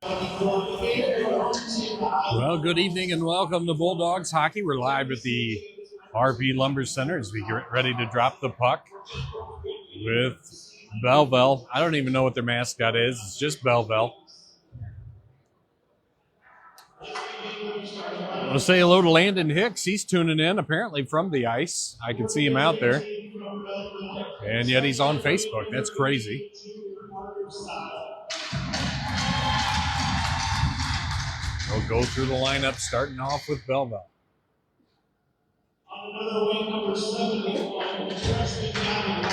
Well, good evening and welcome to Bulldogs Hockey. We're live at the RP Lumber Center as we get ready to drop the puck with Belleville. I don't even know what their mascot is. It's just Belleville. I want to say hello to Landon Hicks. He's tuning in, apparently from the ice. I can see him out there. And yet he's on Facebook. That's crazy. We'll go through the lineup, starting off with Belleville. On another wing, number 71, Justin Allen.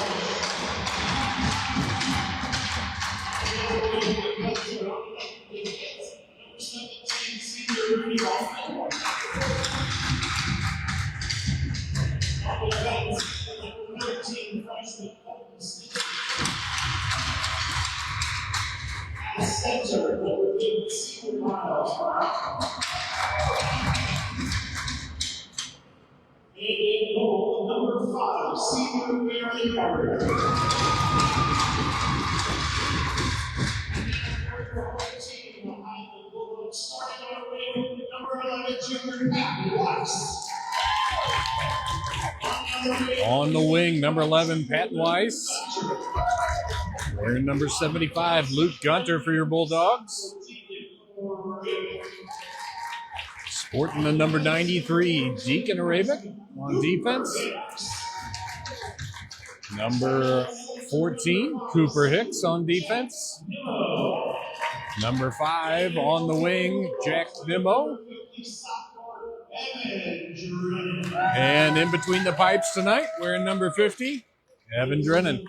Center, Miles. And goal, number 5, senior Mary Carter. Behind the Bulldogs, starting our way, number 11, junior Pat Weiss. On the wing, number 11, Pat Weiss. Wearing number 75, Luke Gunter for your Bulldogs. Sporting the number 93, Deacon Arabic on defense. Number 14, Cooper Hicks on defense. Number 5 on the wing, Jack Nimmo. And in between the pipes tonight, wearing number 50, Evan Drennan.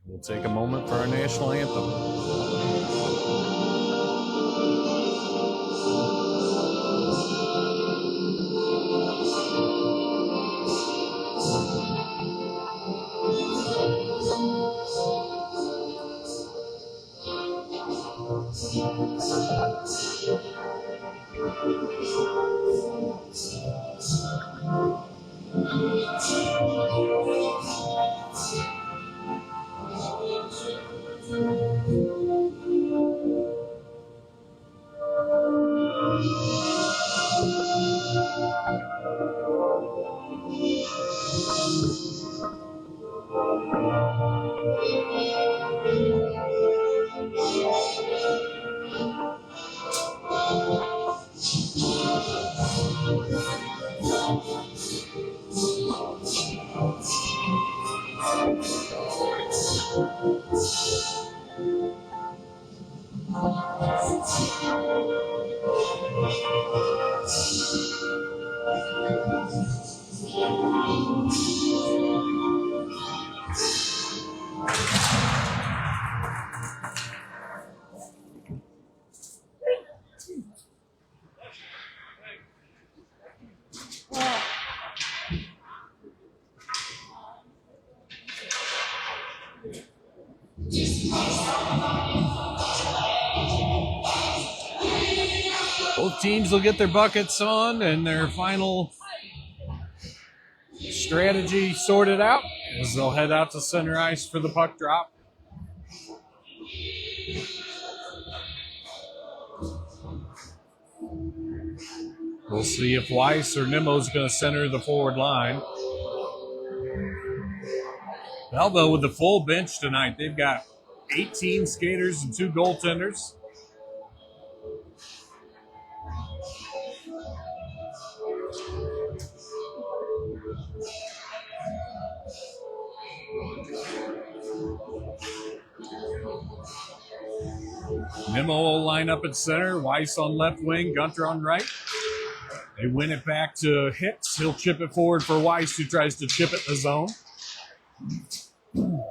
We'll take a moment for our national anthem. Both teams will get their buckets on and their final strategy sorted out as they'll head out to center ice for the puck drop. We'll see if Weiss or Nimmo's going to center the forward line. Belleville with the full bench tonight. They've got 18 skaters and 2 goaltenders. Nimmo will line up at center. Weiss on left wing. Gunter on right. They win it back to Hicks. He'll chip it forward for Weiss, who tries to chip it in the zone.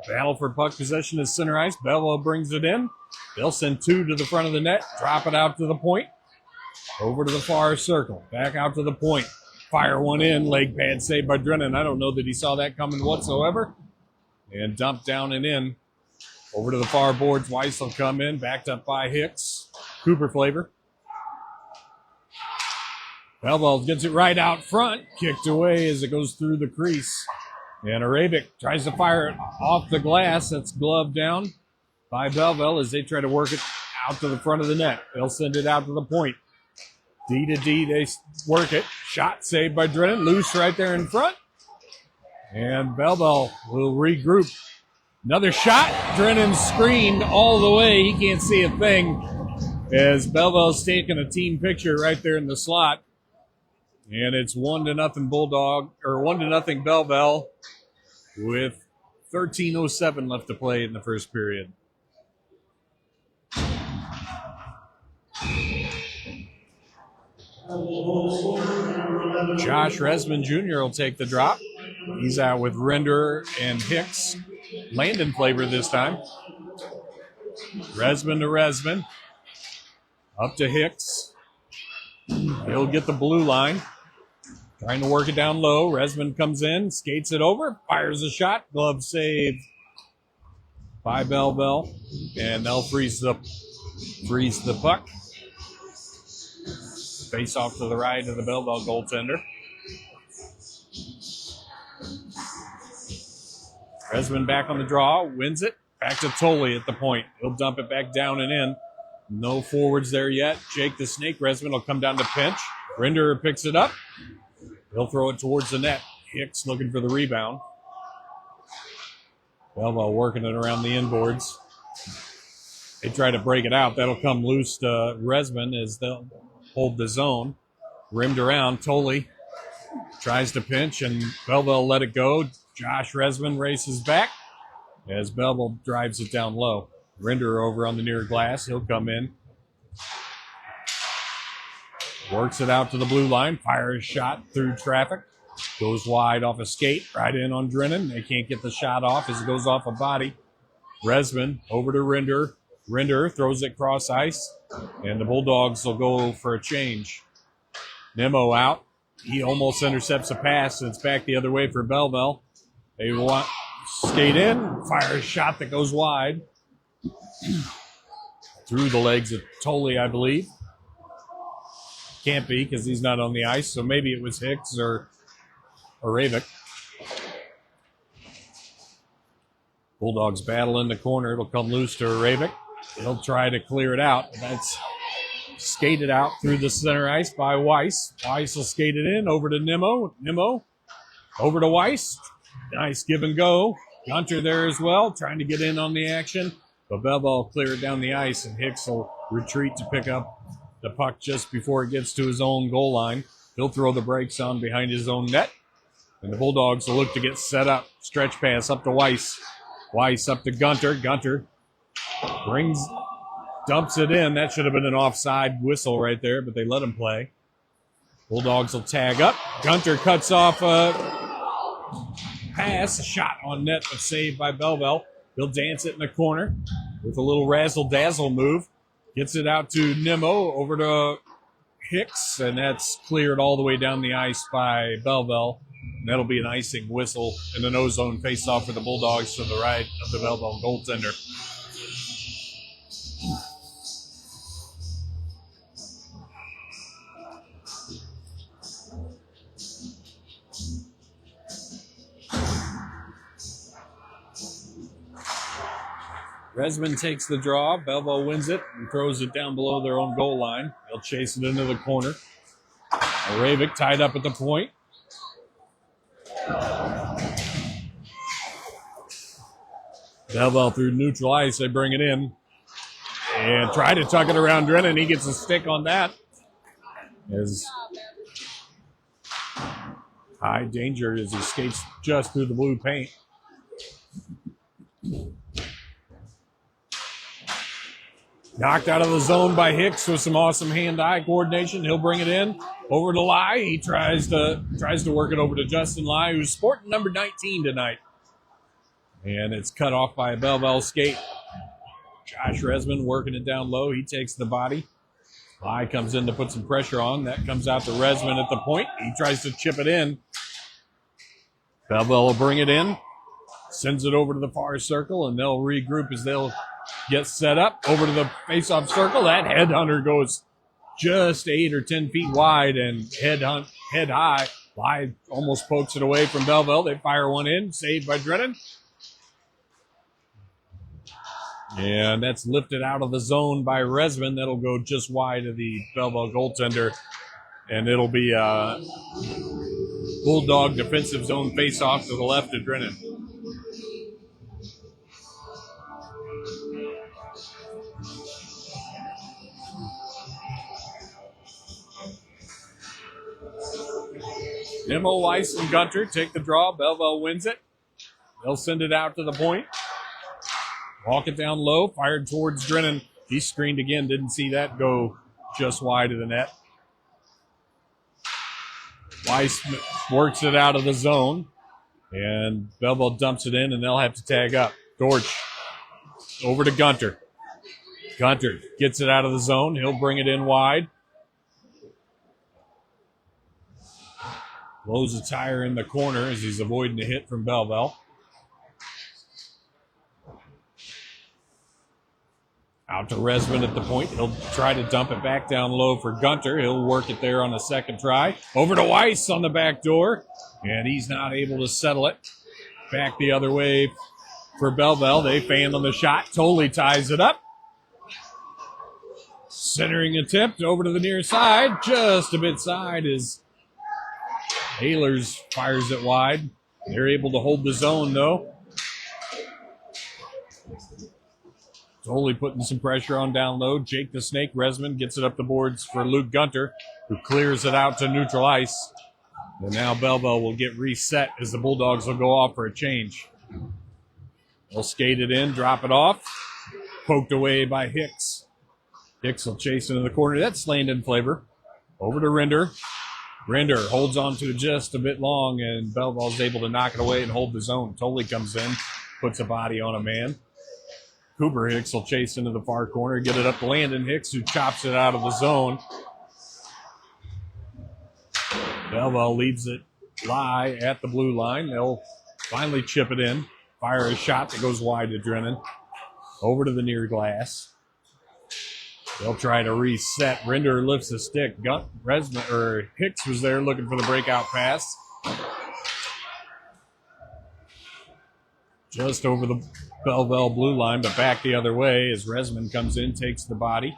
Battle for puck possession is center ice. Belleville brings it in. They'll send 2 to the front of the net. Drop it out to the point. Over to the far circle. Back out to the point. Fire one in. Leg pad saved by Drennan. I don't know that he saw that coming whatsoever. And dumped down and in. Over to the far boards. Weiss will come in. Backed up by Hicks. Cooper flavor. Belleville gets it right out front. Kicked away as it goes through the crease. And Arabic tries to fire it off the glass. That's gloved down by Belleville as they try to work it out to the front of the net. They'll send it out to the point. D to D, they work it. Shot saved by Drennan. Loose right there in front. And Belleville will regroup. Another shot. Drennan screened all the way. He can't see a thing as Belleville's taking a team picture right there in the slot. And it's 1-0 Bulldog, or 1-0 Belleville with 13:07 left to play in the first period. Josh Resman Jr. will take the drop. He's out with Render and Hicks. Landon flavor this time. Resman to Resman. Up to Hicks. He'll get the blue line. Trying to work it down low. Resman comes in, skates it over, fires a shot. Glove save by Belleville. And they'll freeze the puck. Face off to the right of the Belleville goaltender. Resman back on the draw, wins it. Back to Tolley at the point. He'll dump it back down and in. No forwards there yet. Jake the Snake Resman will come down to pinch. Render picks it up. He'll throw it towards the net. Hicks looking for the rebound. Belleville working it around the inboards. They try to break it out. That'll come loose to Resman as they'll hold the zone. Rimmed around. Tolley tries to pinch, and Belleville let it go. Josh Resman races back as Belleville drives it down low. Render over on the near glass. He'll come in. Works it out to the blue line. Fires a shot through traffic. Goes wide off a skate. Right in on Drennan. They can't get the shot off as it goes off a body. Resman over to Render. Render throws it cross ice. And the Bulldogs will go for a change. Nemo out. He almost intercepts a pass. And it's back the other way for Belleville. They want skate in. Fire a shot that goes wide. Through the legs of Tolley, I believe. Can't be because he's not on the ice, so maybe it was Hicks or Ravick. Bulldogs battle in the corner. It'll come loose to Ravick. He'll try to clear it out. That's skated out through the center ice by Weiss. Weiss will skate it in over to Nemo. Nemo over to Weiss. Nice give and go. Gunter there as well, trying to get in on the action. But Belleville will clear it down the ice, and Hicks will retreat to pick up the puck just before it gets to his own goal line. He'll throw the brakes on behind his own net. And the Bulldogs will look to get set up. Stretch pass up to Weiss. Weiss up to Gunter. Gunter dumps it in. That should have been an offside whistle right there, but they let him play. Bulldogs will tag up. Gunter cuts off a pass. Shot on net, but saved by Belleville. He'll dance it in the corner with a little razzle-dazzle move. Gets it out to Nemo, over to Hicks, and that's cleared all the way down the ice by Belleville. And that'll be an icing whistle and an ozone face-off for the Bulldogs to the right of the Belleville goaltender. Resman takes the draw. Belleville wins it and throws it down below their own goal line. They'll chase it into the corner. Ravick tied up at the point. Belleville through neutral ice. They bring it in and try to tuck it around Drennan. He gets a stick on that. As high danger as he skates just through the blue paint. Knocked out of the zone by Hicks with some awesome hand-eye coordination. He'll bring it in over to Lai. He tries to work it over to Justin Lai, who's sporting number 19 tonight. And it's cut off by a Belleville skate. Josh Resman working it down low. He takes the body. Lai comes in to put some pressure on. That comes out to Resman at the point. He tries to chip it in. Belleville will bring it in. Sends it over to the far circle, and they'll regroup as they'll get set up over to the face-off circle. That headhunter goes just 8 or 10 feet wide and head high Bly almost pokes it away from Belleville. They fire one in, saved by Drennan. And that's lifted out of the zone by Resman. That'll go just wide of the Belleville goaltender. And it'll be a Bulldog defensive zone face-off to the left of Drennan. Nemo, Weiss, and Gunter take the draw. Belleville wins it. They'll send it out to the point. Walk it down low, fired towards Drennan. He screened again, didn't see that go just wide of the net. Weiss works it out of the zone, and Belleville dumps it in, and they'll have to tag up. Dortch over to Gunter. Gunter gets it out of the zone. He'll bring it in wide. Blows a tire in the corner as he's avoiding a hit from Belleville. Out to Resman at the point. He'll try to dump it back down low for Gunter. He'll work it there on a second try. Over to Weiss on the back door, and he's not able to settle it. Back the other way for Belleville. They fan on the shot. Tolley ties it up. Centering attempt over to the near side. Just a bit side as Ehlers fires it wide. They're able to hold the zone, though. Tolley putting some pressure on down low. Jake the Snake Resman gets it up the boards for Luke Gunter, who clears it out to neutral ice. And now Belleville will get reset as the Bulldogs will go off for a change. They'll skate it in, drop it off. Poked away by Hicks. Hicks will chase into the corner. That's Landon Flavor. Over to Render. Render holds on to it just a bit long, and Belleville's able to knock it away and hold the zone. Tolley comes in, puts a body on a man. Cooper Hicks will chase into the far corner, get it up to Landon Hicks, who chops it out of the zone. Belleville leaves it lie at the blue line. They'll finally chip it in, fire a shot that goes wide to Drennan. Over to the near glass. They'll try to reset. Render lifts a stick. Hicks was there looking for the breakout pass. Just over the Belleville blue line, but back the other way as Resman comes in, takes the body.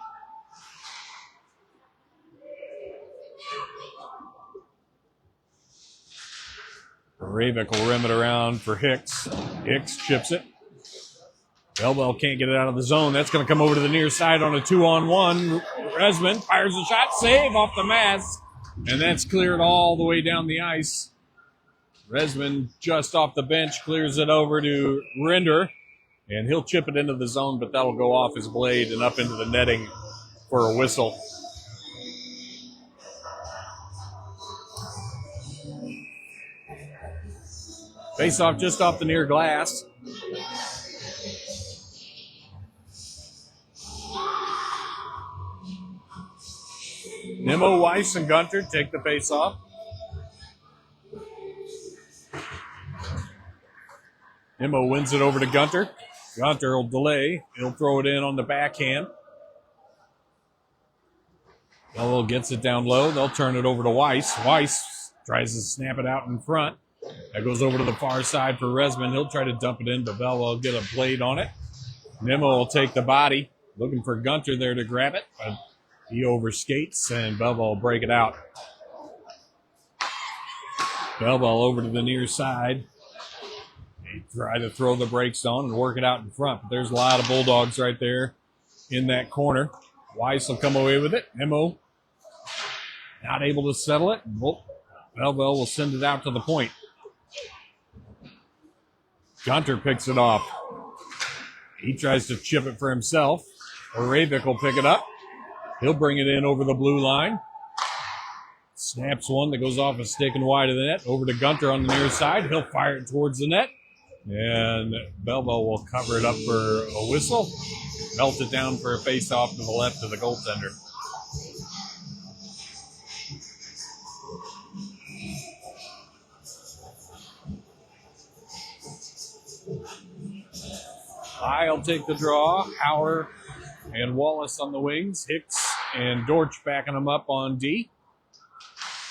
Ravik will rim it around for Hicks. Hicks chips it. Belleville can't get it out of the zone. That's going to come over to the near side on a 2-on-1. Resman fires a shot, save off the mask, and that's cleared all the way down the ice. Resman just off the bench clears it over to Render, and he'll chip it into the zone, but that'll go off his blade and up into the netting for a whistle. Face off just off the near glass. Nemo, Weiss, and Gunter take the face off. Nemo wins it over to Gunter. Gunter will delay. He'll throw it in on the backhand. Belleville gets it down low. They'll turn it over to Weiss. Weiss tries to snap it out in front. That goes over to the far side for Resman. He'll try to dump it in, but Belleville will get a blade on it. Nemo will take the body. Looking for Gunter there to grab it, but he overskates, and Belleville will break it out. Belleville over to the near side. They try to throw the brakes on and work it out in front, but there's a lot of Bulldogs right there in that corner. Weiss will come away with it. Nemo not able to settle it. Belleville will send it out to the point. Gunter picks it off. He tries to chip it for himself. Ravik will pick it up. He'll bring it in over the blue line. Snaps one that goes off a stick and wide of the net. Over to Gunter on the near side. He'll fire it towards the net. And Belleville will cover it up for a whistle. Melt it down for a face-off to the left of the goaltender. I'll take the draw. Hauer and Wallace on the wings. Hicks and Dortch backing them up on D.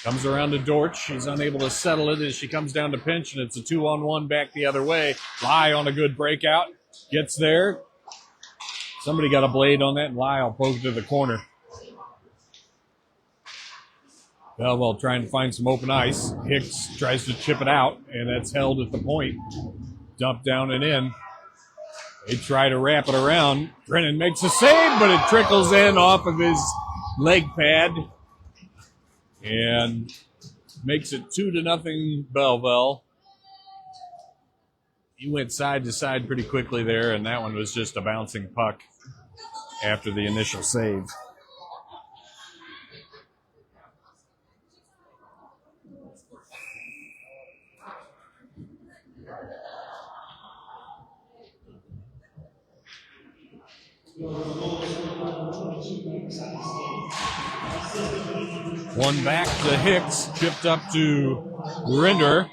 Comes around to Dortch. She's unable to settle it as she comes down to pinch, and it's a 2-on-1 back the other way. Lai on a good breakout. Gets there. Somebody got a blade on that, and Lyle poked to the corner. Belleville trying to find some open ice. Hicks tries to chip it out, and that's held at the point. Dumped down and in. They try to wrap it around. Brennan makes a save, but it trickles in off of his leg pad and makes it 2-0 Belleville. He went side to side pretty quickly there, and that one was just a bouncing puck after the initial save. One back to Hicks, chipped up to Rinder.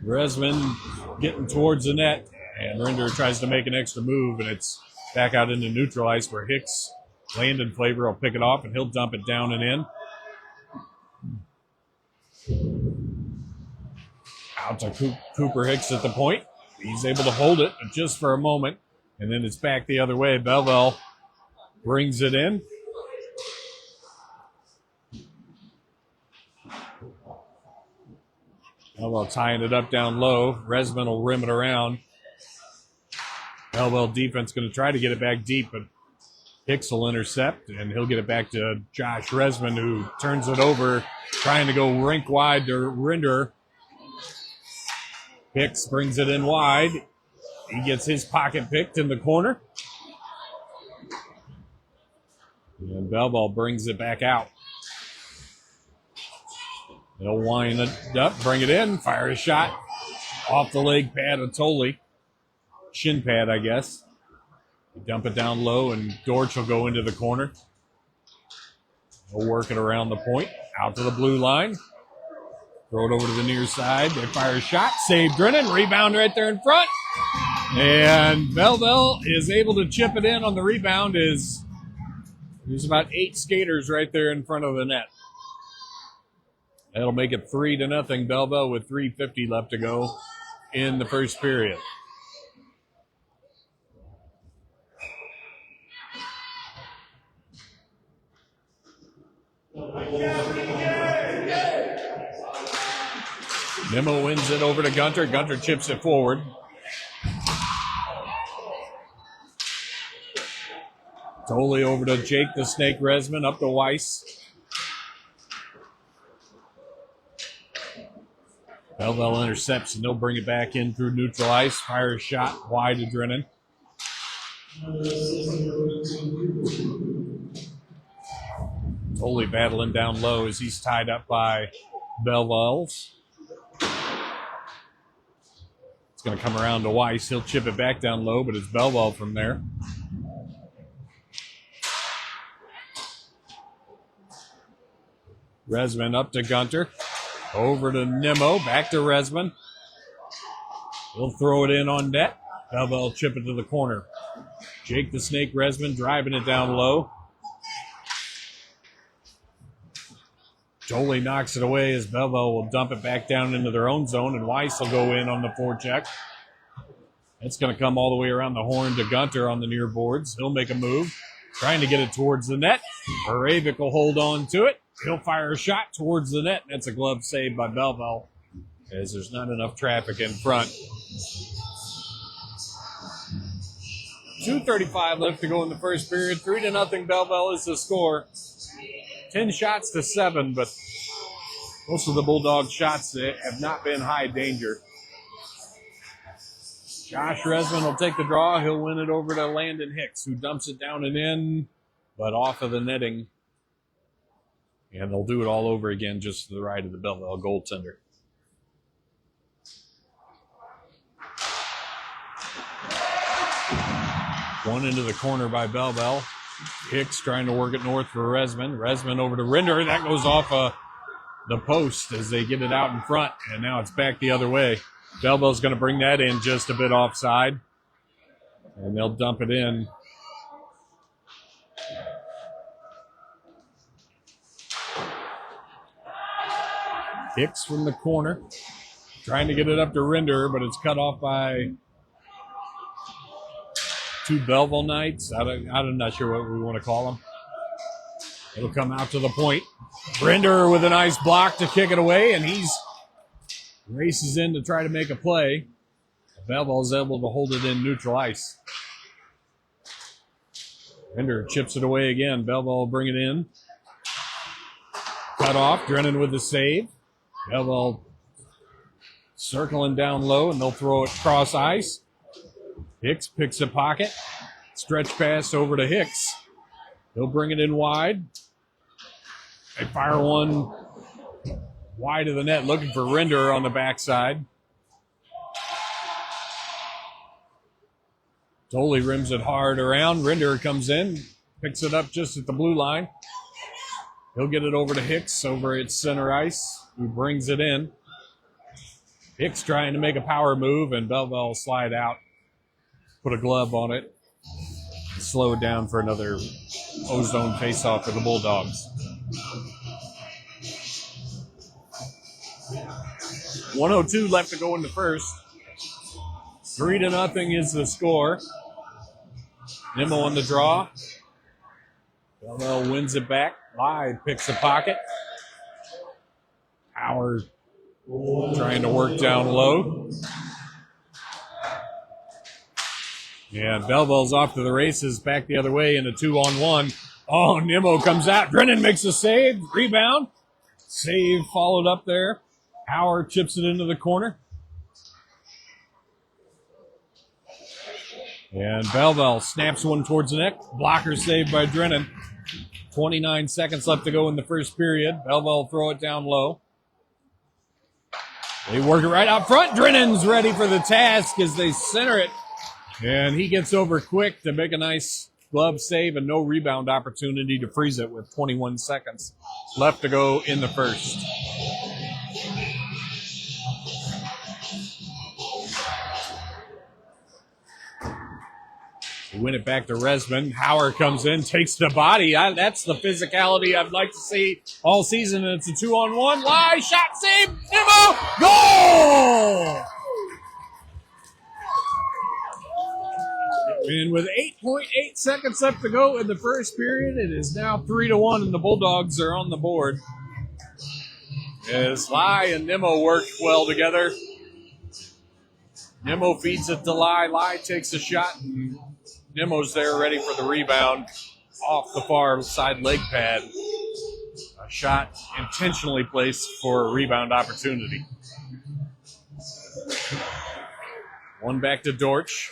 Resman getting towards the net, and Rinder tries to make an extra move, and it's back out into neutral ice where Hicks, Landon Flavor will pick it off, and he'll dump it down and in. Out to Cooper Hicks at the point. He's able to hold it just for a moment, and then it's back the other way. Belleville brings it in. Belleville tying it up down low. Resman will rim it around. Belleville defense going to try to get it back deep, but Hicks will intercept, and he'll get it back to Josh Resman, who turns it over, trying to go rink wide to Rinder. Hicks brings it in wide. He gets his pocket picked in the corner. And Belleville brings it back out. They'll wind it up, bring it in, fire a shot off the leg pad of Tolley. Shin pad, I guess. Dump it down low, and Dortch will go into the corner. They'll work it around the point, out to the blue line. Throw it over to the near side. They fire a shot, save Drennan, rebound right there in front. And Belleville is able to chip it in on the rebound. There's about 8 skaters right there in front of the net. That'll make it 3-0 Belleville with 3:50 left to go in the first period. Nimmo wins it over to Gunter. Gunter chips it forward. Tolley over to Jake the Snake Resman, up to Weiss. Belleville intercepts, and they'll bring it back in through neutral ice. Fire a shot wide to Drennan. Tolley battling down low as he's tied up by Belleville's. It's going to come around to Weiss. He'll chip it back down low, but it's Belleville from there. Resman up to Gunter. Over to Nimmo. Back to Resman. He'll throw it in on net. Belleville chip it to the corner. Jake the Snake Resman driving it down low. Tolley knocks it away as Belleville will dump it back down into their own zone, and Weiss will go in on the forecheck. It's going to come all the way around the horn to Gunter on the near boards. He'll make a move, trying to get it towards the net. Moravik will hold on to it. He'll fire a shot towards the net. That's a glove save by Belleville, as there's not enough traffic in front. 2:35 left to go in the first period. 3-0 Belleville is the score. 10 shots to 7, but most of the Bulldogs' shots have not been high danger. Josh Resman will take the draw. He'll win it over to Landon Hicks, who dumps it down and in, but off of the netting. And they'll do it all over again just to the right of the Belleville goaltender. One into the corner by Belleville. Hicks trying to work it north for Resman. Resman over to Rinder. That goes off the post as they get it out in front. And now it's back the other way. Belleville's going to bring that in just a bit offside. And they'll dump it in. Hicks from the corner. Trying to get it up to Rinder, but it's cut off by two Belleville Knights. I'm not sure what we want to call them. It'll come out to the point. Rinder with a nice block to kick it away, and he's races in to try to make a play. Belleville's able to hold it in neutral ice. Rinder chips it away again. Belleville will bring it in. Cut off. Drennan with the save. Belleville circling down low, and they'll throw it cross ice. Hicks picks a pocket. Stretch pass over to Hicks. He'll bring it in wide. They fire one wide of the net, looking for Rinder on the backside. Doley rims it hard around. Rinder comes in, picks it up just at the blue line. He'll get it over to Hicks over at center ice, who brings it in. Hicks trying to make a power move, and Belleville slide out, put a glove on it, slow it down for another O-zone faceoff for the Bulldogs. 1:02 left to go in the first. 3-0 is the score. Nimmo on the draw. Belleville wins it back. Lyde picks a pocket. Howard trying to work down low. And Belleville's off to the races, back the other way in a 2-on-1. Oh, Nimmo comes out. Drennan makes a save. Rebound. Save followed up there. Howard chips it into the corner. And Belleville snaps one towards the net. Blocker saved by Drennan. 29 seconds left to go in the first period. Belleville throw it down low. They work it right out front. Drennan's ready for the task as they center it. And he gets over quick to make a nice glove save and no rebound opportunity to freeze it with 21 seconds left to go in the first. We win it back to Resman. Howard comes in, takes the body. That's the physicality I'd like to see all season. And it's a 2-on-1. Lie, shot, save, Nimmo, goal! And with 8.8 seconds left to go in the first period, it is now 3-1, and the Bulldogs are on the board. As Lie and Nimmo work well together. Nimmo feeds it to Lie. Lie takes a shot, and Nimmo's there ready for the rebound off the far side leg pad. A shot intentionally placed for a rebound opportunity. One back to Dortch.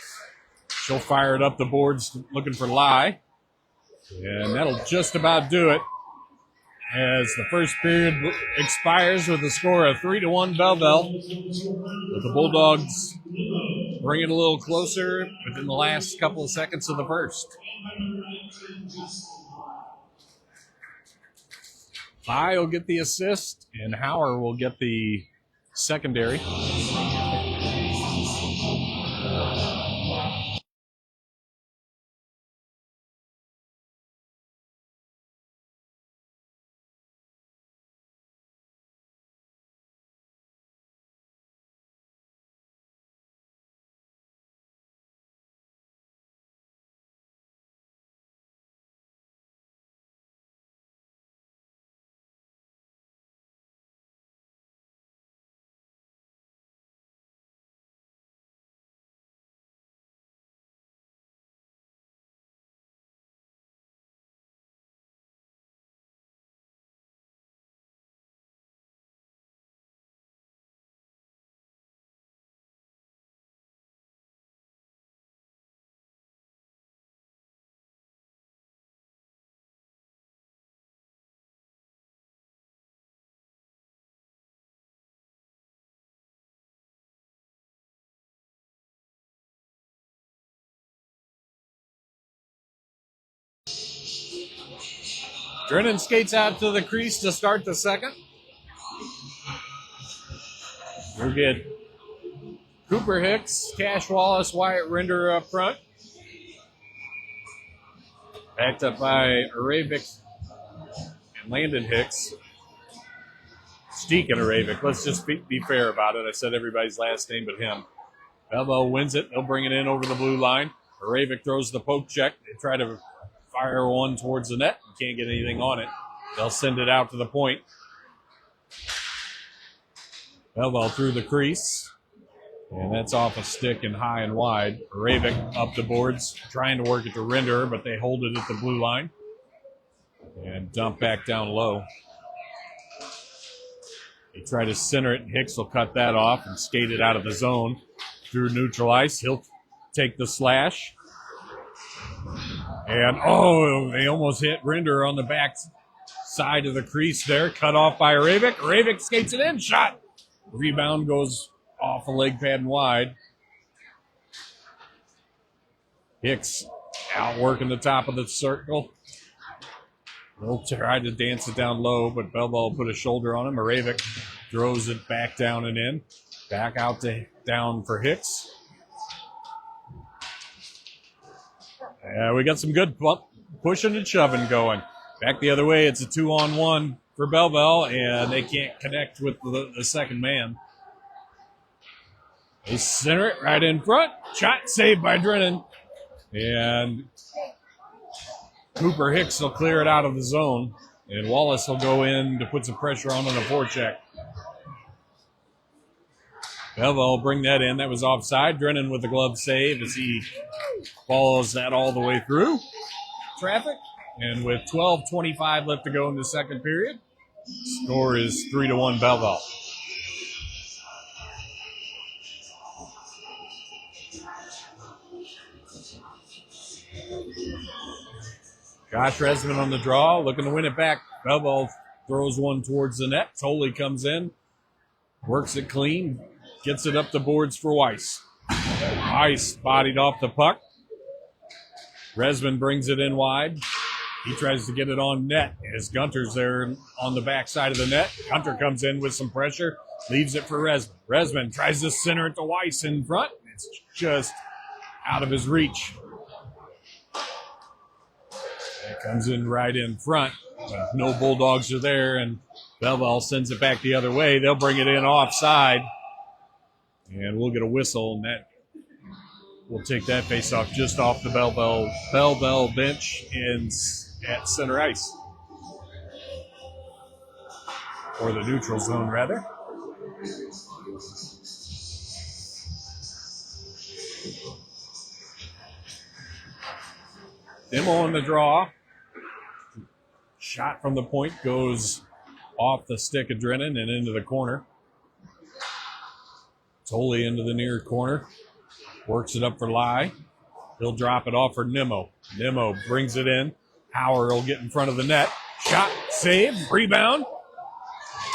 She'll fire it up the boards looking for Lie. And that'll just about do it as the first period expires with a score of 3-1 Belleville. With the Bulldogs bring it a little closer within the last couple of seconds of the first. Lie will get the assist, and Howard will get the secondary. Drennan skates out to the crease to start the second. We'll get Cooper Hicks, Cash Wallace, Wyatt Rinder up front. Backed up by Aravik and Landon Hicks. Steek and Aravik. Let's just be fair about it. I said everybody's last name but him. Belleville wins it. They'll bring it in over the blue line. Aravik throws the poke check. They try to fire one towards the net. You can't get anything on it. They'll send it out to the point. Belleville through the crease. And that's off a stick and high and wide. Aravik up the boards, trying to work it to Rinder, but they hold it at the blue line. And dump back down low. They try to center it. Hicks will cut that off and skate it out of the zone. Through neutral ice, he'll take the slash. And, they almost hit Rinder on the back side of the crease there. Cut off by Aravik. Aravik skates it in. Shot. Rebound goes off a leg pad and wide. Hicks out working the top of the circle. They'll try to dance it down low, but Belleville put a shoulder on him. Aravik throws it back down and in. Back out to down for Hicks. We got some good pushing and shoving going. Back the other way, it's a 2-on-1 for Belleville, and they can't connect with the second man. They center it right in front. Shot saved by Drennan. And Cooper Hicks will clear it out of the zone. And Wallace will go in to put some pressure on a forecheck. Belleville will bring that in. That was offside. Drennan with the glove save as he follows that all the way through traffic. And with 12:25 left to go in the second period, score is 3-1 Belleville. Josh Resman on the draw, looking to win it back. Belleville throws one towards the net. Tolley comes in, works it clean, gets it up the boards for Weiss. Weiss bodied off the puck. Resman brings it in wide. He tries to get it on net as Gunter's there on the back side of the net. Gunter comes in with some pressure, leaves it for Resman. Resman tries to center it to Weiss in front. It's just out of his reach. It comes in right in front. But no Bulldogs are there, and Belleville sends it back the other way. They'll bring it in offside, and we'll get a whistle, and that we'll take that face off just off the Belleville bench at center ice. Or the neutral zone, rather. Demo on the draw. Shot from the point goes off the stick of Drennan and into the corner. Tolley into the near corner. Works it up for Lai. He'll drop it off for Nimmo. Nimmo brings it in. Howard will get in front of the net. Shot, save, rebound.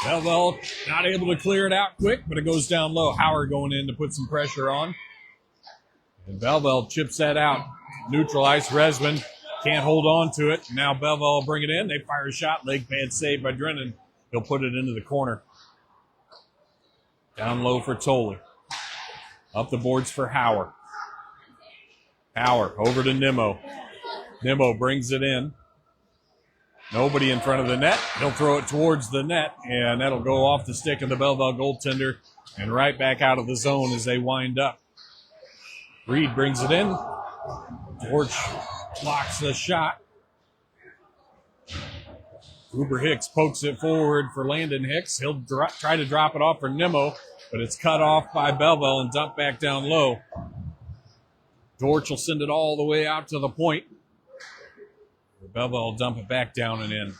Belleville not able to clear it out quick, but it goes down low. Howard going in to put some pressure on. And Belleville chips that out. Neutral ice. Resman can't hold on to it. Now Belleville will bring it in. They fire a shot. Leg pad saved by Drennan. He'll put it into the corner. Down low for Tolley. Up the boards for Howard. Howard over to Nimmo. Nimmo brings it in. Nobody in front of the net. He'll throw it towards the net, and that'll go off the stick of the Belleville goaltender and right back out of the zone as they wind up. Reed brings it in. Torch blocks the shot. Uber Hicks pokes it forward for Landon Hicks. He'll try to drop it off for Nimmo, but it's cut off by Belleville and dumped back down low. Dortch will send it all the way out to the point. Belleville will dump it back down and in.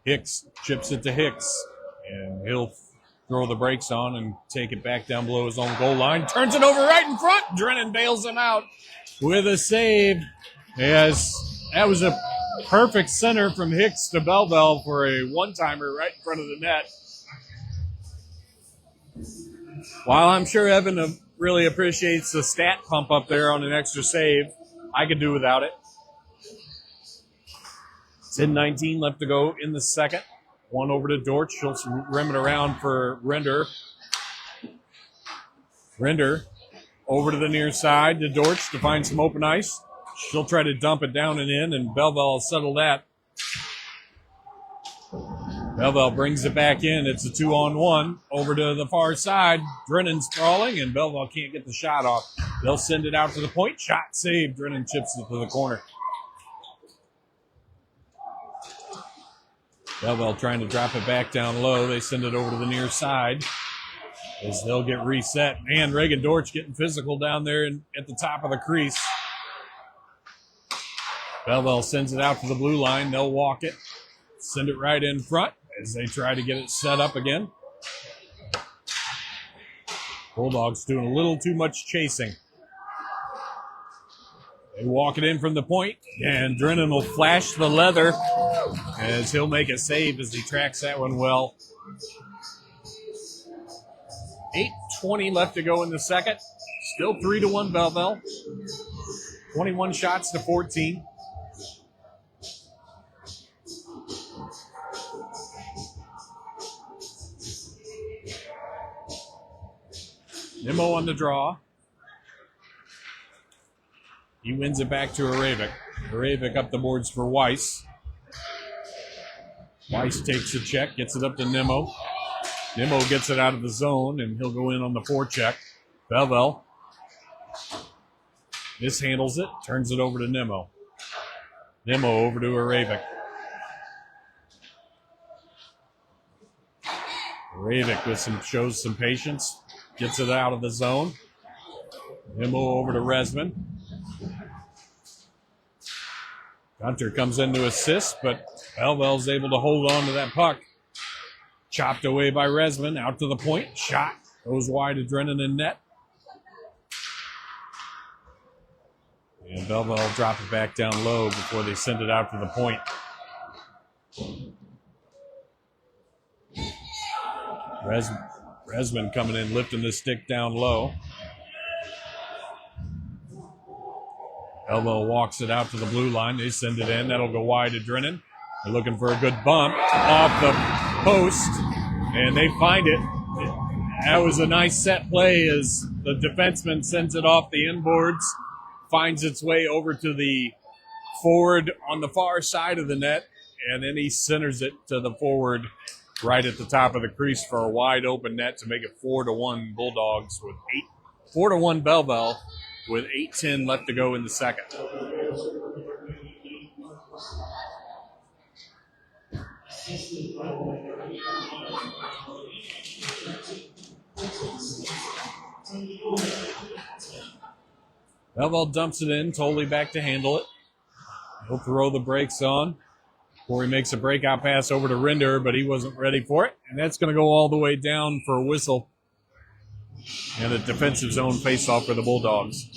Hicks chips it to Hicks, and he'll throw the brakes on and take it back down below his own goal line. Turns it over right in front. Drennan bails him out with a save. As that was a perfect center from Hicks to Belleville for a one-timer right in front of the net. While I'm sure Evan really appreciates the stat pump up there on an extra save, I could do without it. 10:19 left to go in the second. One over to Dortch. She'll rim it around for Render. Render over to the near side to Dortch to find some open ice. She'll try to dump it down and in, and Belleville will settle that. Belleville brings it back in. It's a 2-on-1 over to the far side. Drennan's sprawling, and Belleville can't get the shot off. They'll send it out to the point. Shot saved. Drennan chips it to the corner. Belleville trying to drop it back down low. They send it over to the near side as they'll get reset. Man, Reagan Dortch getting physical down there at the top of the crease. Belleville sends it out to the blue line. They'll walk it. Send it right in front as they try to get it set up again. Bulldogs doing a little too much chasing. They walk it in from the point, and Drennan will flash the leather as he'll make a save as he tracks that one well. 8:20 left to go in the second. Still 3-1 Belleville. 21 shots to 14. Nimmo on the draw. He wins it back to Aravik. Aravik up the boards for Weiss. Weiss takes a check, gets it up to Nimmo. Nimmo gets it out of the zone, and he'll go in on the forecheck. Belleville mishandles it, turns it over to Nimmo. Nimmo over to Aravik. Aravik shows some patience. Gets it out of the zone. Nimmo over to Resman. Gunter comes in to assist, but Belleville's able to hold on to that puck. Chopped away by Resman, out to the point. Shot. Goes wide to Drennan in net. And Belleville will drop it back down low before they send it out to the point. Resman coming in, lifting the stick down low. Belleville walks it out to the blue line. They send it in. That'll go wide to Drennan. They're looking for a good bump off the post, and they find it. That was a nice set play as the defenseman sends it off the inboards, finds its way over to the forward on the far side of the net, and then he centers it to the forward right at the top of the crease for a wide open net to make it 4-1 Bulldogs with 4-1 Belleville with 8:10 left to go in the second. Belleville dumps it in, totally back to handle it. He'll throw the brakes on. Corey makes a breakout pass over to Rinder, but he wasn't ready for it. And that's going to go all the way down for a whistle. And a defensive zone faceoff for the Bulldogs.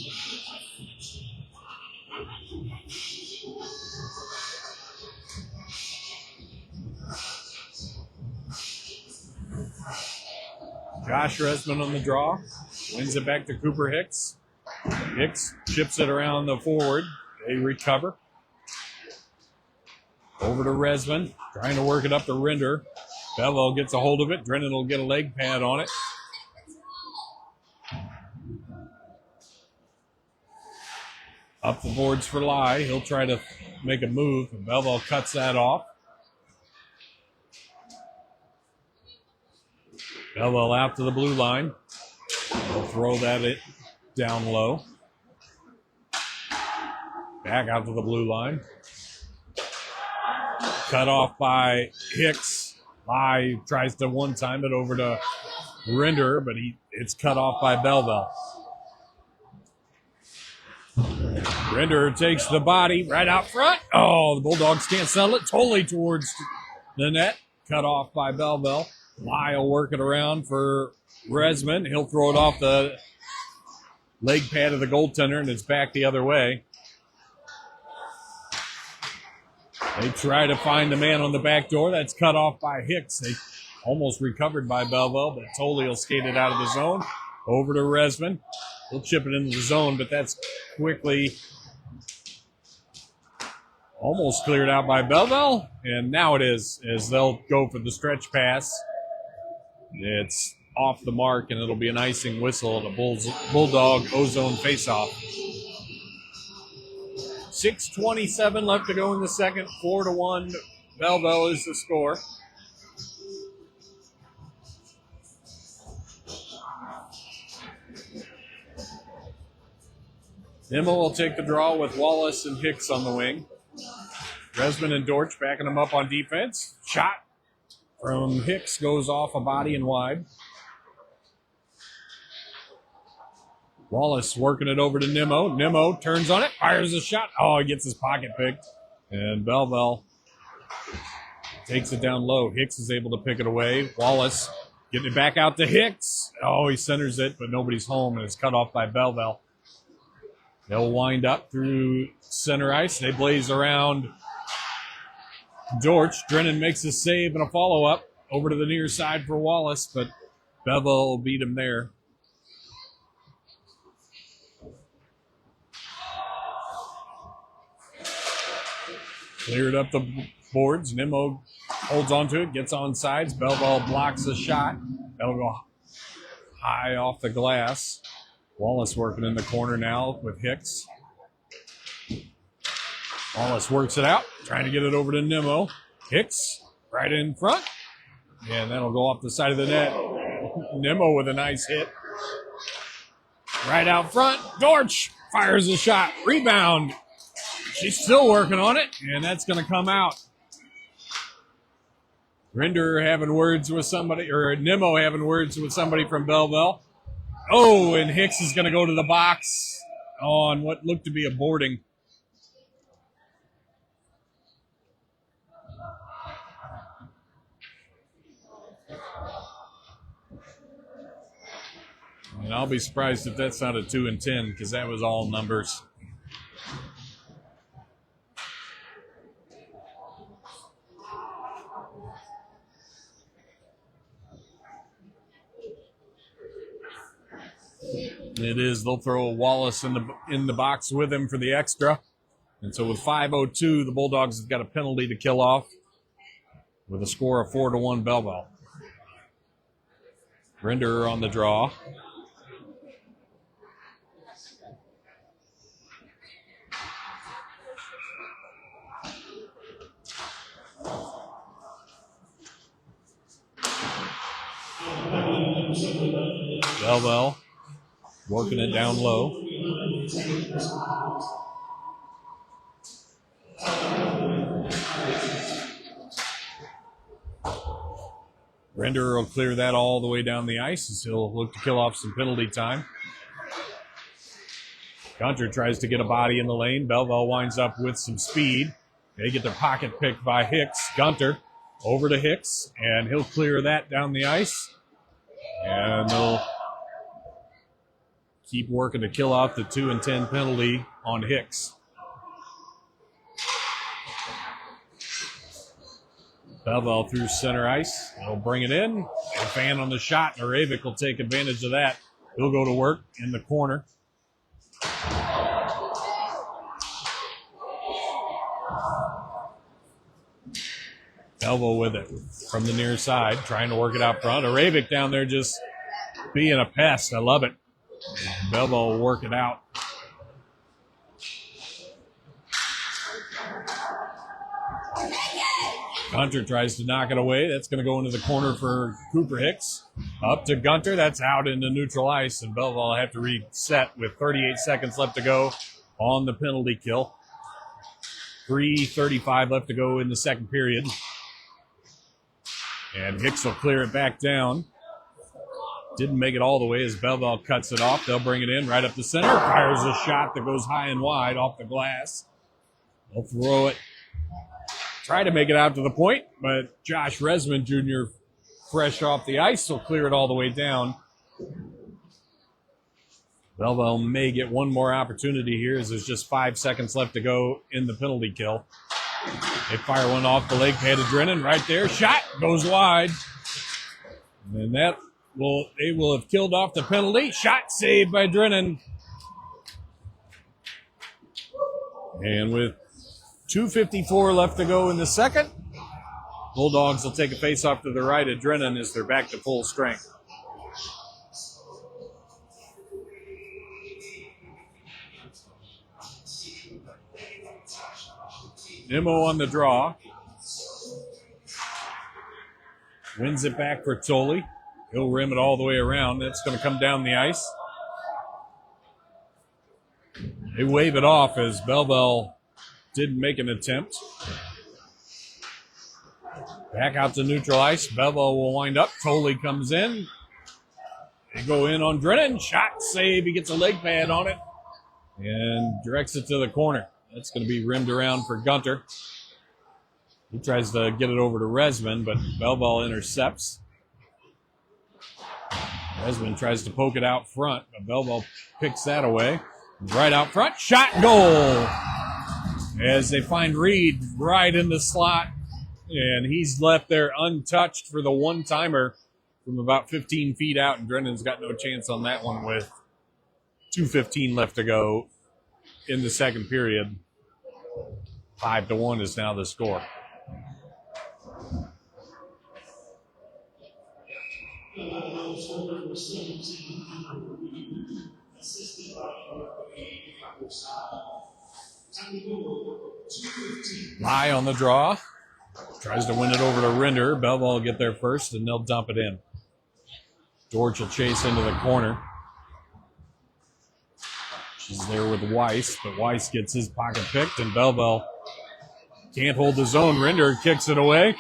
Josh Resman on the draw. Wins it back to Cooper Hicks. Hicks chips it around the forward. They recover. Over to Resman, trying to work it up to Rinder. Belleville gets a hold of it. Drennan will get a leg pad on it. Up the boards for Lai. He'll try to make a move, and Belleville cuts that off. Belleville out to the blue line. He'll throw that down low. Back out to the blue line. Cut off by Hicks. Lai tries to one-time it over to Rinder, but it's cut off by Belleville. Rinder takes the body right out front. Oh, the Bulldogs can't settle it. Totally towards the net. Cut off by Belleville. Lai will work it around for Resman. He'll throw it off the leg pad of the goaltender, and it's back the other way. They try to find the man on the back door. That's cut off by Hicks. They almost recovered by Belleville, but Tolley will skate it out of the zone. Over to Resman. He'll chip it into the zone, but that's quickly almost cleared out by Belleville. And now it is, as they'll go for the stretch pass. It's off the mark, and it'll be an icing whistle and a Bulldog ozone faceoff. 6:27 left to go in the second. 4-1. Belleville is the score. Nimmo will take the draw with Wallace and Hicks on the wing. Resman and Dortch backing them up on defense. Shot from Hicks goes off a body and wide. Wallace working it over to Nimmo. Nimmo turns on it, fires a shot. Oh, he gets his pocket picked. And Belleville takes it down low. Hicks is able to pick it away. Wallace getting it back out to Hicks. Oh, he centers it, but nobody's home, and it's cut off by Belleville. They'll wind up through center ice. They blaze around Dortch. Drennan makes a save and a follow-up over to the near side for Wallace, but Belleville will beat him there. Cleared up the boards. Nimmo holds onto it, gets on sides. Belleville blocks the shot. That'll go high off the glass. Wallace working in the corner now with Hicks. Wallace works it out, trying to get it over to Nimmo. Hicks right in front. And that'll go off the side of the net. Nimmo with a nice hit. Right out front. Dortch fires a shot. Rebound. She's still working on it, and that's going to come out. Rinder having words with somebody, or Nimmo having words with somebody from Belleville. Oh, and Hicks is going to go to the box on what looked to be a boarding. And I'll be surprised if that's not a 2 and 10, because that was all numbers. It is. They'll throw Wallace in the box with him for the extra. And so with 5:02, the Bulldogs have got a penalty to kill off with a score of 4-1 Belleville. Rinder on the draw. Belleville working it down low. Rinder will clear that all the way down the ice as he'll look to kill off some penalty time. Gunter tries to get a body in the lane. Belleville winds up with some speed. They get their pocket picked by Hicks. Gunter over to Hicks, and he'll clear that down the ice. And they'll keep working to kill off the 2 and 10 penalty on Hicks. Belleville through center ice. They'll bring it in. A fan on the shot, and Aravic will take advantage of that. He'll go to work in the corner. Belleville with it from the near side, trying to work it out front. Aravic down there just being a pest. I love it. Belleville will work it out. Gunter tries to knock it away. That's going to go into the corner for Cooper Hicks. Up to Gunter. That's out into neutral ice, and Belleville will have to reset with 38 seconds left to go on the penalty kill. 3:35 left to go in the second period. And Hicks will clear it back down. Didn't make it all the way as Belleville cuts it off. They'll bring it in right up the center. Fires a shot that goes high and wide off the glass. They'll throw it. Try to make it out to the point, but Josh Resman Jr., fresh off the ice, will clear it all the way down. Belleville may get one more opportunity here as there's just 5 seconds left to go in the penalty kill. They fire one off the leg pad of Drennan right there. Shot goes wide. And they will have killed off the penalty. Shot saved by Drennan. And with 2:54 left to go in the second, Bulldogs will take a face-off to the right of Drennan as they're back to full strength. Nimmo on the draw. Wins it back for Tolley. He'll rim it all the way around. That's going to come down the ice. They wave it off as Belleville didn't make an attempt. Back out to neutral ice. Belleville will wind up. Tolley comes in. They go in on Drennan. Shot, save. He gets a leg pad on it and directs it to the corner. That's going to be rimmed around for Gunter. He tries to get it over to Resman, but Belleville intercepts. Resman tries to poke it out front, but Belleville picks that away. Right out front. Shot, goal! As they find Reed right in the slot. And he's left there untouched for the one-timer from about 15 feet out. And Drennan's got no chance on that one with 2:15 left to go in the second period. 5-1 is now the score. Lie on the draw. Tries to win it over to Rinder. Belleville will get there first, and they'll dump it in. George will chase into the corner. She's there with Weiss, but Weiss gets his pocket picked, and Belleville can't hold the zone. Rinder kicks it away.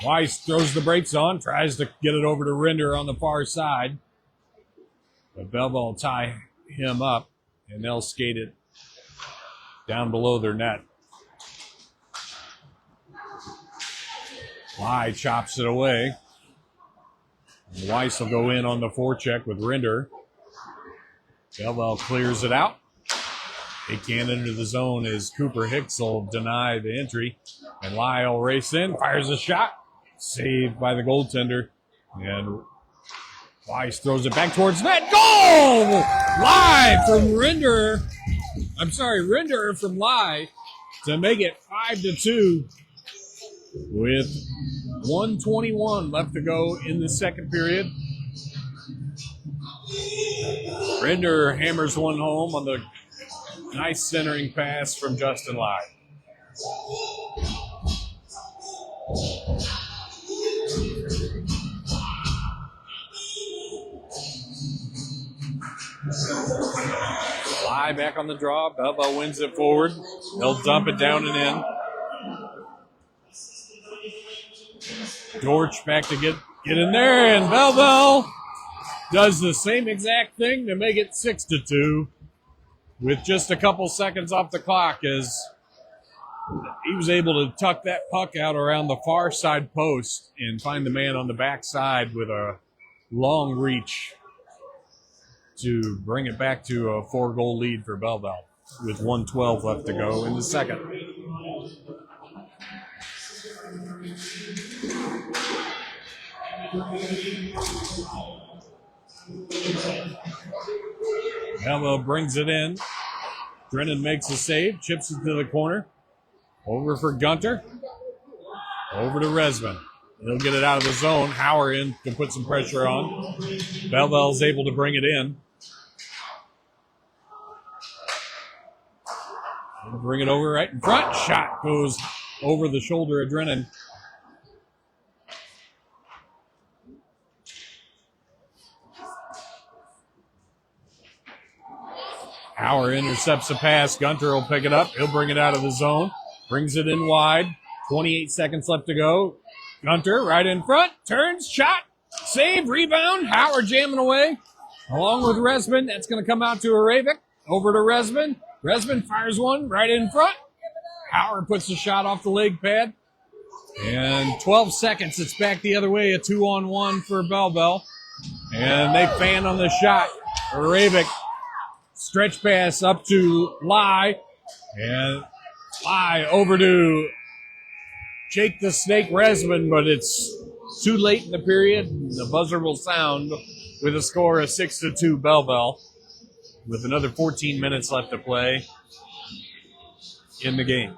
Weiss throws the brakes on, tries to get it over to Rinder on the far side. But Belleville will tie him up, and they'll skate it down below their net. Lai chops it away. Weiss will go in on the forecheck with Rinder. Belleville clears it out. They can't enter the zone as Cooper Hicks will deny the entry. And Lai will race in, fires a shot. Saved by the goaltender. And Weiss throws it back towards net. Goal! Lai from Rinder. Rinder from Lai to make it 5-2 with 1:21 left to go in the second period. Rinder hammers one home on the nice centering pass from Justin Lai. Lai back on the draw. Belleville wins it forward. They'll dump it down and in. George back to get in there, and Belleville does the same exact thing to make it 6-2 with just a couple seconds off the clock as he was able to tuck that puck out around the far side post and find the man on the backside with a long reach to bring it back to a 4-goal lead for Belleville with 1:12 left to go in the second. Belleville brings it in. Drennan makes a save, chips it to the corner. Over for Gunter. Over to Resman. He'll get it out of the zone. Hauer in to put some pressure on. Belleville's able to bring it in. He'll bring it over right in front. Shot goes over the shoulder of Drennan. Hauer intercepts the pass. Gunter will pick it up. He'll bring it out of the zone. Brings it in wide. 28 seconds left to go. Gunter right in front. Turns. Shot. Save. Rebound. Hauer jamming away. Along with Resman. That's going to come out to Aravik. Over to Resman. Resman fires one right in front. Hauer puts the shot off the leg pad. And 12 seconds. It's back the other way. A 2-on-1 for Belleville. And they fan on the shot. Aravik. Stretch pass up to Lai. And Lai over to Jake the Snake Resman, but it's too late in the period. The buzzer will sound with a score of 6-2 Belleville with another 14 minutes left to play in the game.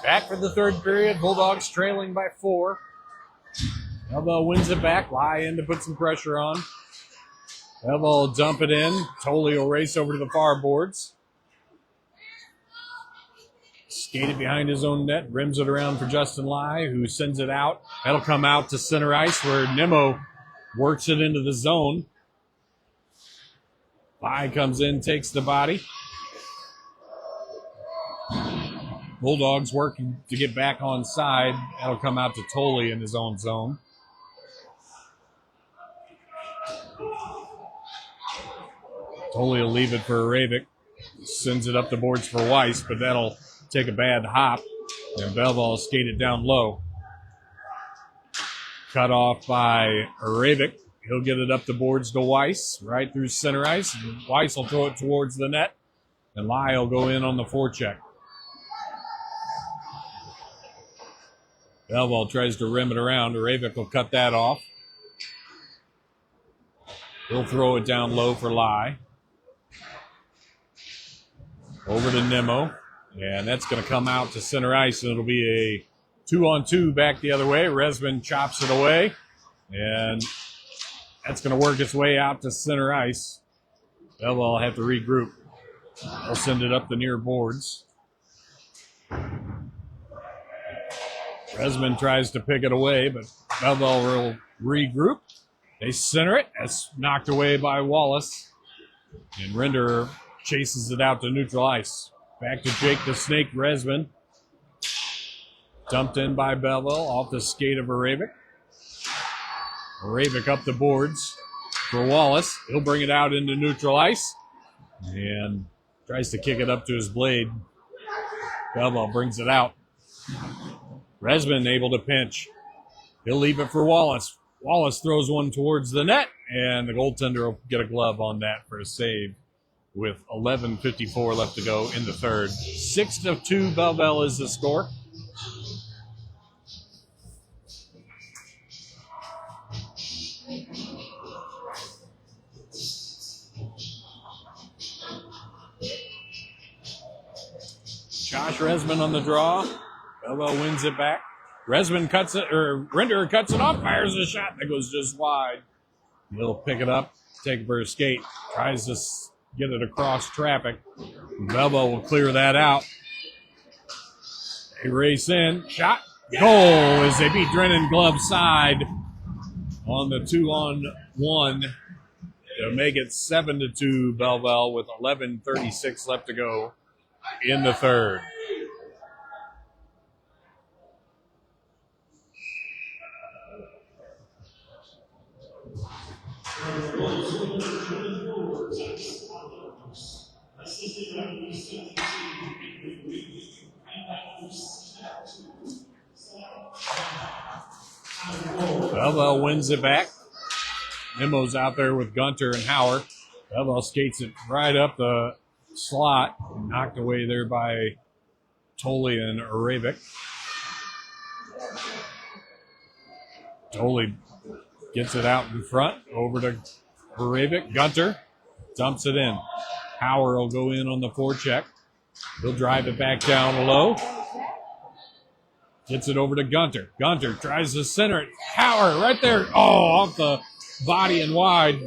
Back for the third period. Bulldogs trailing by 4. Belleville wins it back. Lie in to put some pressure on. Belleville will dump it in. Tolley will race over to the far boards. Skated behind his own net. Rims it around for Justin Lie, who sends it out. That'll come out to center ice where Nimmo works it into the zone. Lie comes in, takes the body. Bulldogs working to get back on side. That'll come out to Tolley in his own zone. Tolley will leave it for Arabic. Sends it up the boards for Weiss, but that'll take a bad hop. And Belleville will skate it down low. Cut off by Arabic. He'll get it up the boards to Weiss, right through center ice. Weiss will throw it towards the net. And Lie will go in on the forecheck. Belleville tries to rim it around. Arabic will cut that off. He'll throw it down low for Lie. Over to Nimmo. And that's going to come out to center ice, and it'll be a 2-on-2 back the other way. Resman chops it away. And that's going to work its way out to center ice. Belleville will have to regroup. They'll send it up the near boards. Resman tries to pick it away, but Belleville will regroup. They center it. That's knocked away by Wallace. And Render chases it out to neutral ice. Back to Jake the Snake Resman. Dumped in by Belleville off the skate of Arabic. Arabic up the boards for Wallace. He'll bring it out into neutral ice and tries to kick it up to his blade. Belleville brings it out. Resman able to pinch. He'll leave it for Wallace. Wallace throws one towards the net, and the goaltender will get a glove on that for a save with 11:54 left to go in the third. 6-2 Belleville is the score. Josh Resman on the draw. Belleville wins it back. Resman cuts it, or Render cuts it off, fires a shot that goes just wide. He'll pick it up, take it for a skate, tries to get it across traffic. Belleville will clear that out. They race in, shot, goal as they beat Drennan glove side on the 2-on-1 to make it 7-2 Belleville with 11:36 left to go in the third. Belleville wins it back. Nimmo's out there with Gunter and Howard. Belleville skates it right up the slot, knocked away there by Tolley and Arabic. Tolley gets it out in front, over to Arabic. Gunter dumps it in. Howard will go in on the forecheck. He'll drive it back down low. Gets it over to Gunter. Gunter tries to center it. Howard right there. Oh, off the body and wide.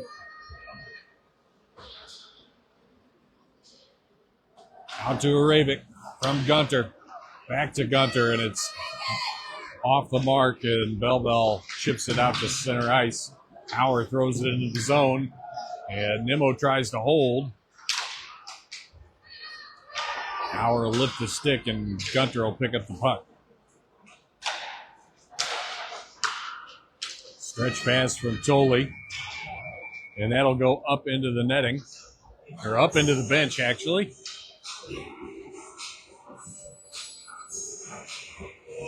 Out to Arabic from Gunter. Back to Gunter, and it's off the mark, and Belleville chips it out to center ice. Howard throws it into the zone, and Nimmo tries to hold. Howard will lift the stick, and Gunter will pick up the puck. Stretch pass from Tolley, and that'll go up into the netting, or up into the bench, actually.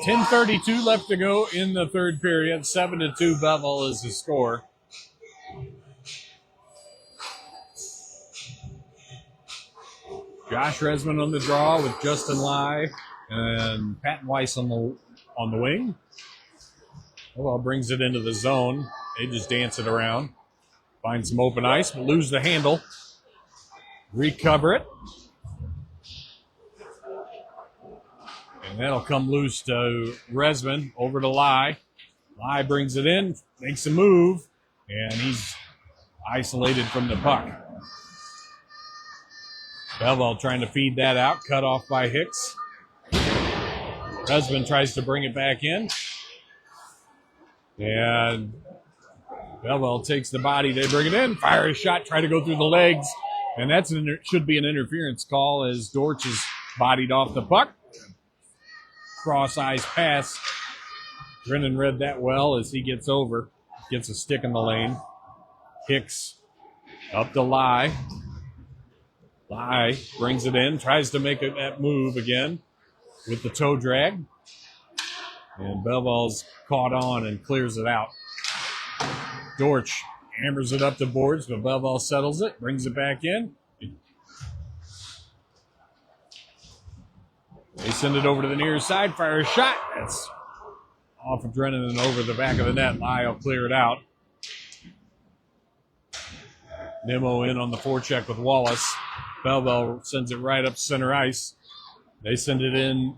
10:32 left to go in the third period. 7-2 Belleville is the score. Josh Resman on the draw with Justin Lie and Patton Weiss on the wing. Well, brings it into the zone. They just dance it around. Find some open ice, but lose the handle. Recover it. And And that'll come loose to Resman, over to Lai. Lai brings it in, makes a move, and he's isolated from the puck. Belleville trying to feed that out, cut off by Hicks. Resman tries to bring it back in. And Belleville takes the body, they bring it in, fire a shot, try to go through the legs. And that's should be an interference call as Dortch is bodied off the puck. Cross-ice pass. Brennan read that well as he gets over. Gets a stick in the lane. Hicks up to Lai. Lai brings it in, tries to make that move again with the toe drag. And Belleville's caught on and clears it out. Dortch hammers it up the boards, but Belleville settles it, brings it back in. They send it over to the near side, fire a shot. That's off of Drennan and over the back of the net. Lai will clear it out. Nimmo in on the forecheck with Wallace. Belleville sends it right up center ice. They send it in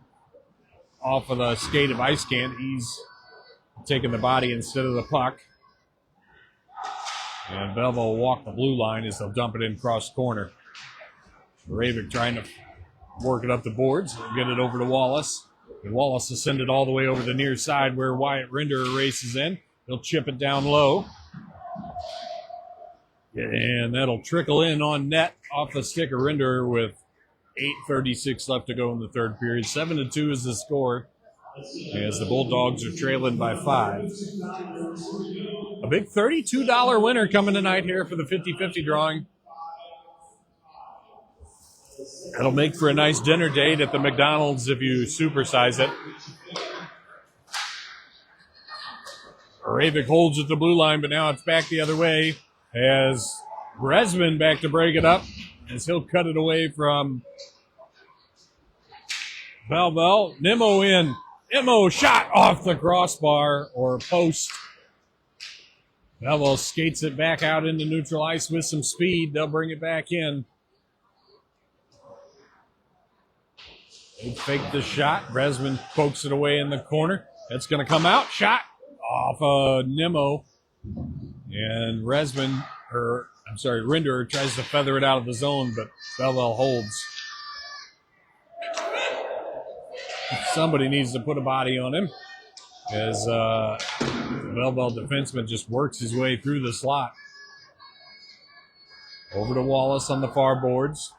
off of the skate of Ice Can. He's taking the body instead of the puck. And Belleville will walk the blue line as they'll dump it in cross corner. Ravick trying to work it up the boards and get it over to Wallace. And Wallace will send it all the way over the near side where Wyatt Rinder races in. He'll chip it down low. And that'll trickle in on net off the stick of Rinder with 8:36 left to go in the third period. 7-2 is the score as the Bulldogs are trailing by 5. A big $32 winner coming tonight here for the 50-50 drawing. That'll make for a nice dinner date at the McDonald's if you supersize it. Ravick holds at the blue line, but now it's back the other way as Resman back to break it up as he'll cut it away from Belleville. Nimmo in. Nimmo shot off the crossbar or post. Belleville skates it back out into neutral ice with some speed. They'll bring it back in. They fake the shot. Resman pokes it away in the corner. That's going to come out. Shot off Nimmo. And Rinder tries to feather it out of the zone, but Belleville holds. Somebody needs to put a body on him as the Belleville defenseman just works his way through the slot. Over to Wallace on the far boards.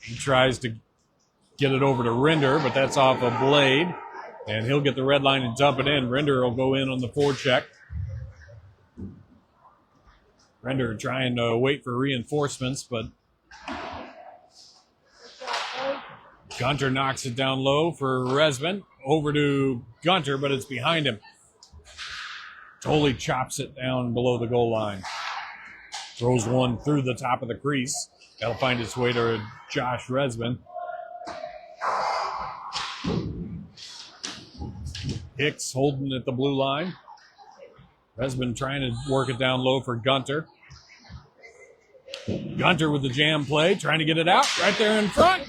He tries to get it over to Rinder, but that's off a blade. And he'll get the red line and dump it in. Rinder will go in on the forecheck. Rinder trying to wait for reinforcements, but Gunter knocks it down low for Resman. Over to Gunter, but it's behind him. Tolley chops it down below the goal line. Throws one through the top of the crease. That'll find its way to Josh Resman. Hicks holding at the blue line. Resman trying to work it down low for Gunter. Gunter with the jam play, trying to get it out right there in front.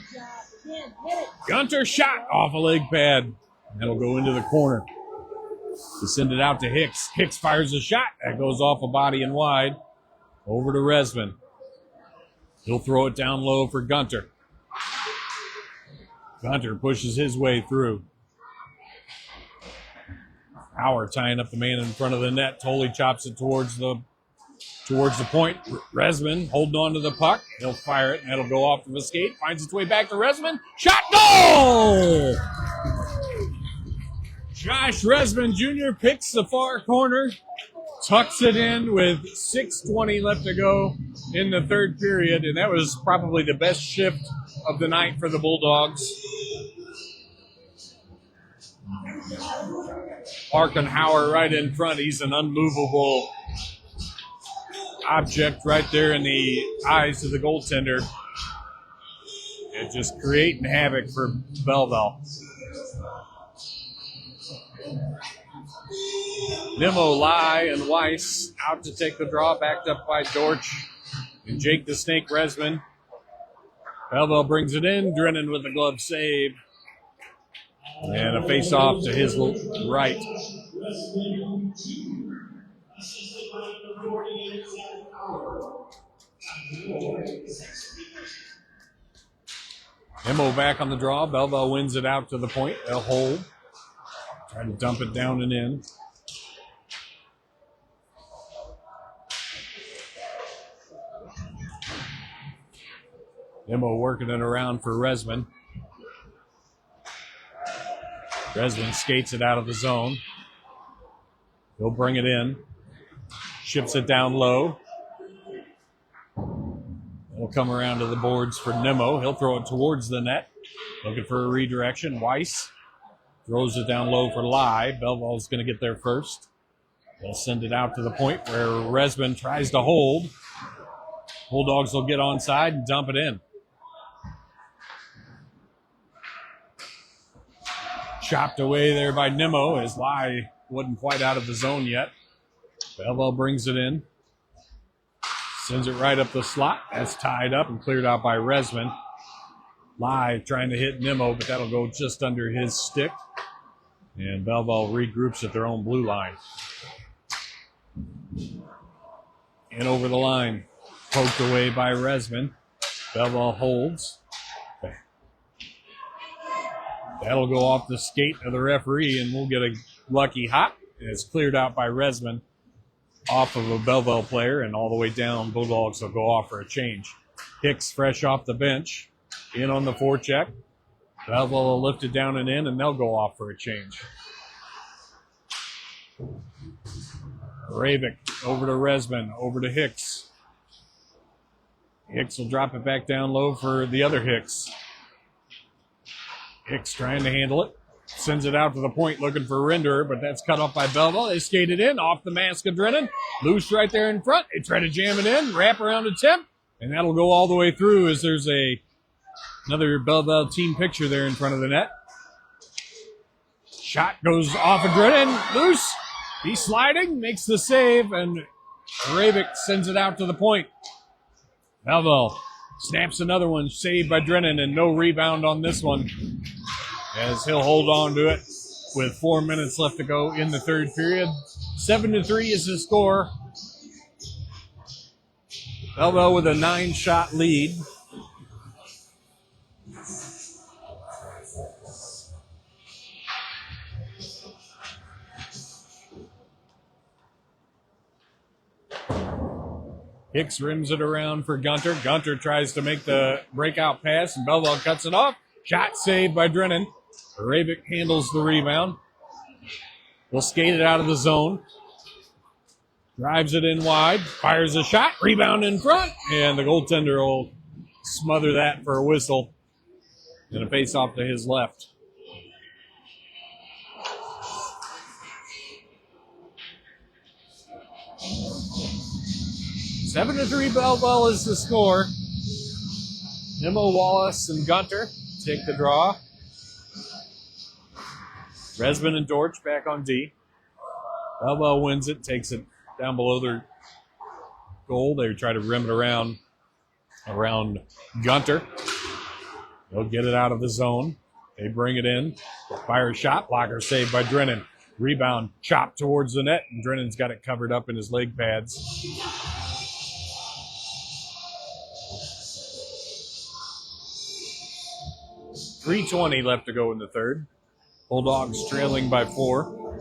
Gunter shot off a leg pad. That'll go into the corner. To send it out to Hicks. Hicks fires a shot. That goes off a body and wide. Over to Resman. He'll throw it down low for Gunter. Gunter pushes his way through. Howard tying up the man in front of the net. Tolley chops it towards the point. Resman holding on to the puck. He'll fire it, and that'll go off of a skate. Finds its way back to Resman. Shot, goal! Josh Resman Jr. picks the far corner, tucks it in with 6:20 left to go in the third period, and that was probably the best shift of the night for the Bulldogs. Arkenhauer right in front. He's an unmovable object right there in the eyes of the goaltender. And just creating havoc for Belleville. Nimmo, Lai, and Weiss out to take the draw, backed up by Dortch and Jake the Snake Resman. Belleville brings it in. Drennan with the glove save. And a face-off to his right. Nimmo back on the draw. Belleville wins it out to the point. They'll hold. Try to dump it down and in. Nimmo working it around for Resman. Resman skates it out of the zone. He'll bring it in. Ships it down low. It'll come around to the boards for Nimmo. He'll throw it towards the net. Looking for a redirection. Weiss throws it down low for Lai. Belleville's going to get there first. They'll send it out to the point where Resman tries to hold. Bulldogs will get onside and dump it in. Chopped away there by Nimmo as Lai wasn't quite out of the zone yet. Belleville brings it in. Sends it right up the slot. That's tied up and cleared out by Resman. Lai trying to hit Nimmo, but that'll go just under his stick. And Belleville regroups at their own blue line. And over the line. Poked away by Resman. Belleville holds. That'll go off the skate of the referee, and we'll get a lucky hop. It's cleared out by Resman off of a Belleville player, and all the way down, Bulldogs will go off for a change. Hicks fresh off the bench, in on the forecheck. Belleville will lift it down and in, and they'll go off for a change. Ravick over to Resman, over to Hicks. Hicks will drop it back down low for the other Hicks. Hicks trying to handle it. Sends it out to the point looking for Renderer, but that's cut off by Belleville. They skate it in off the mask of Drennan. Loose right there in front. They try to jam it in. Wrap around attempt. And that'll go all the way through as there's another Belleville team picture there in front of the net. Shot goes off of Drennan. Loose. He's sliding. Makes the save. And Ravick sends it out to the point. Belleville snaps another one. Saved by Drennan and no rebound on this one, as he'll hold on to it with 4 minutes left to go in the third period. 7-3 is the score. Belleville with a 9-shot lead. Hicks rims it around for Gunter. Gunter tries to make the breakout pass, and Belleville cuts it off. Shot saved by Drennan. Ravick handles the rebound. Will skate it out of the zone. Drives it in wide. Fires a shot. Rebound in front. And the goaltender will smother that for a whistle. And a face off to his left. Seven to 3 Belleville is the score. Nimmo, Wallace, and Gunter take the draw. Resman and Dortch back on D. Belleville wins it, takes it down below their goal. They try to rim it around Gunter. They'll get it out of the zone. They bring it in. Fire a shot. Blocker saved by Drennan. Rebound chopped towards the net, and Drennan's got it covered up in his leg pads. .320 left to go in the third. Bulldogs trailing by 4.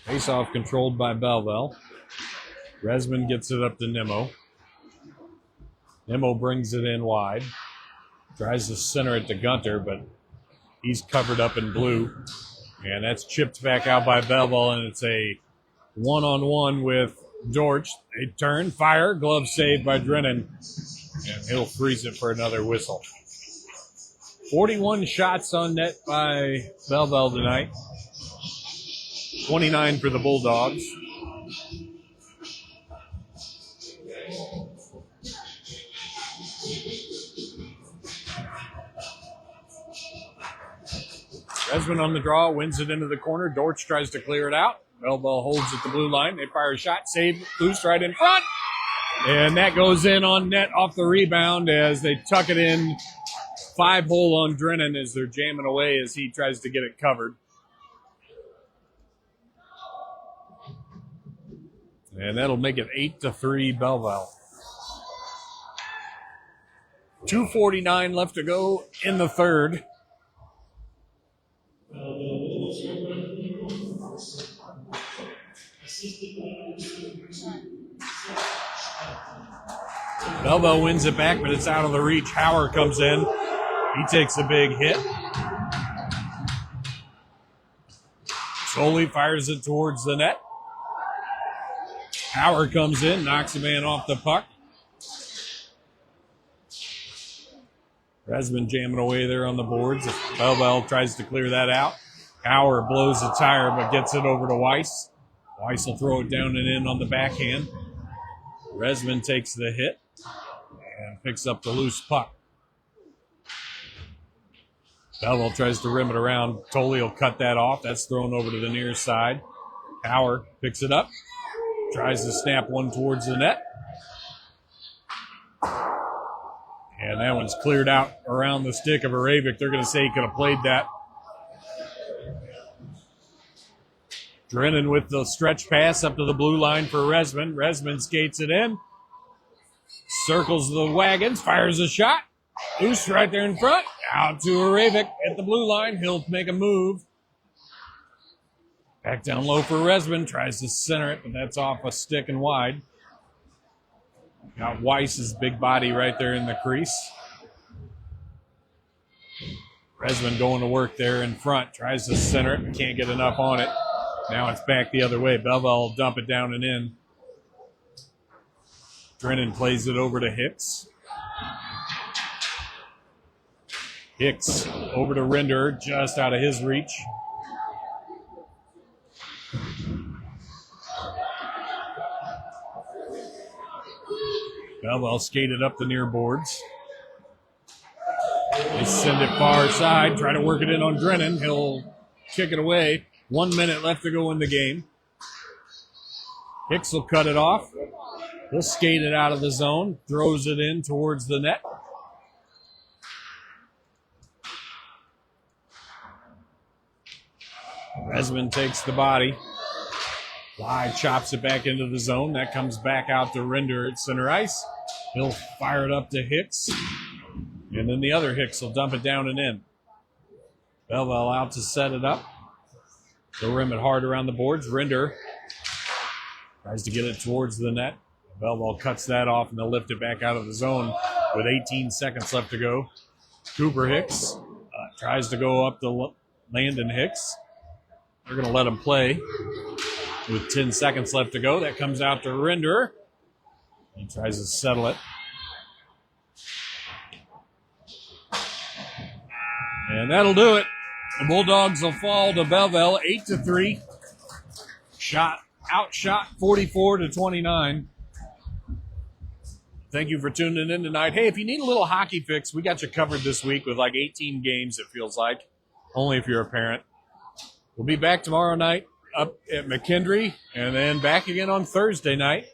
Face-off controlled by Belleville. Resman gets it up to Nimmo. Nimmo brings it in wide. Tries to center it to Gunter, but he's covered up in blue. And that's chipped back out by Belleville, and it's a one-on-one with Dortch. They turn, fire, glove saved by Drennan, and he'll freeze it for another whistle. 41 shots on net by Belleville tonight. 29 for the Bulldogs. Resman on the draw, wins it into the corner. Dortch tries to clear it out. Belleville holds at the blue line. They fire a shot, save, loose right in front. And that goes in on net off the rebound as they tuck it in. 5-hole on Drennan as they're jamming away as he tries to get it covered. And that'll make it 8-3 Belleville. 2:49 left to go in the third. Belleville wins it back, but it's out of the reach. Howard comes in. He takes a big hit. Solely fires it towards the net. Howard comes in, knocks a man off the puck. Resman jamming away there on the boards. Belleville tries to clear that out. Howard blows the tire but gets it over to Weiss. Weiss will throw it down and in on the backhand. Resman takes the hit and picks up the loose puck. Belleville tries to rim it around. Tolley will cut that off. That's thrown over to the near side. Howard picks it up. Tries to snap one towards the net. And that one's cleared out around the stick of Aravic. They're going to say he could have played that. Drennan with the stretch pass up to the blue line for Resman. Resman skates it in. Circles the wagons. Fires a shot. Loose right there in front. Out to Aravic at the blue line. He'll make a move. Back down low for Resman. Tries to center it, but that's off a stick and wide. Got Weiss's big body right there in the crease. Resman going to work there in front. Tries to center it, but can't get enough on it. Now it's back the other way. Belleville will dump it down and in. Drennan plays it over to Hicks. Hicks over to Rinder, just out of his reach. Belleville skated up the near boards. They send it far side, try to work it in on Drennan. He'll kick it away. 1 minute left to go in the game. Hicks will cut it off. He'll skate it out of the zone, throws it in towards the net. Resman takes the body. Fly chops it back into the zone. That comes back out to Rinder at center ice. He'll fire it up to Hicks. And then the other Hicks will dump it down and in. Belleville out to set it up. They'll rim it hard around the boards. Rinder tries to get it towards the net. Belleville cuts that off and they'll lift it back out of the zone with 18 seconds left to go. Cooper Hicks tries to go up to Landon Hicks. They're going to let him play with 10 seconds left to go. That comes out to Rinder. He tries to settle it. And that'll do it. The Bulldogs will fall to Belleville 8-3. Outshot 44-29. Thank you for tuning in tonight. Hey, if you need a little hockey fix, we got you covered this week with like 18 games, it feels like. Only if you're a parent. We'll be back tomorrow night up at McKendree, and then back again on Thursday night.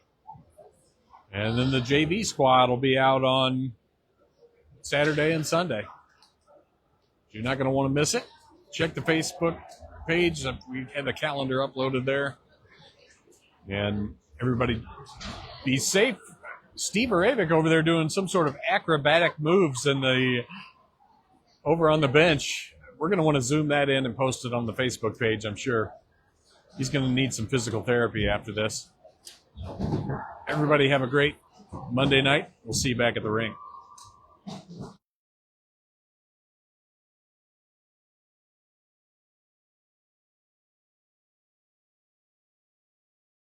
And then the JV squad will be out on Saturday and Sunday. You're not going to want to miss it. Check the Facebook page. We have the calendar uploaded there. And everybody be safe. Steve Aravic over there doing some sort of acrobatic moves over on the bench. We're going to want to zoom that in and post it on the Facebook page, I'm sure. He's going to need some physical therapy after this. Everybody have a great Monday night. We'll see you back at the rink.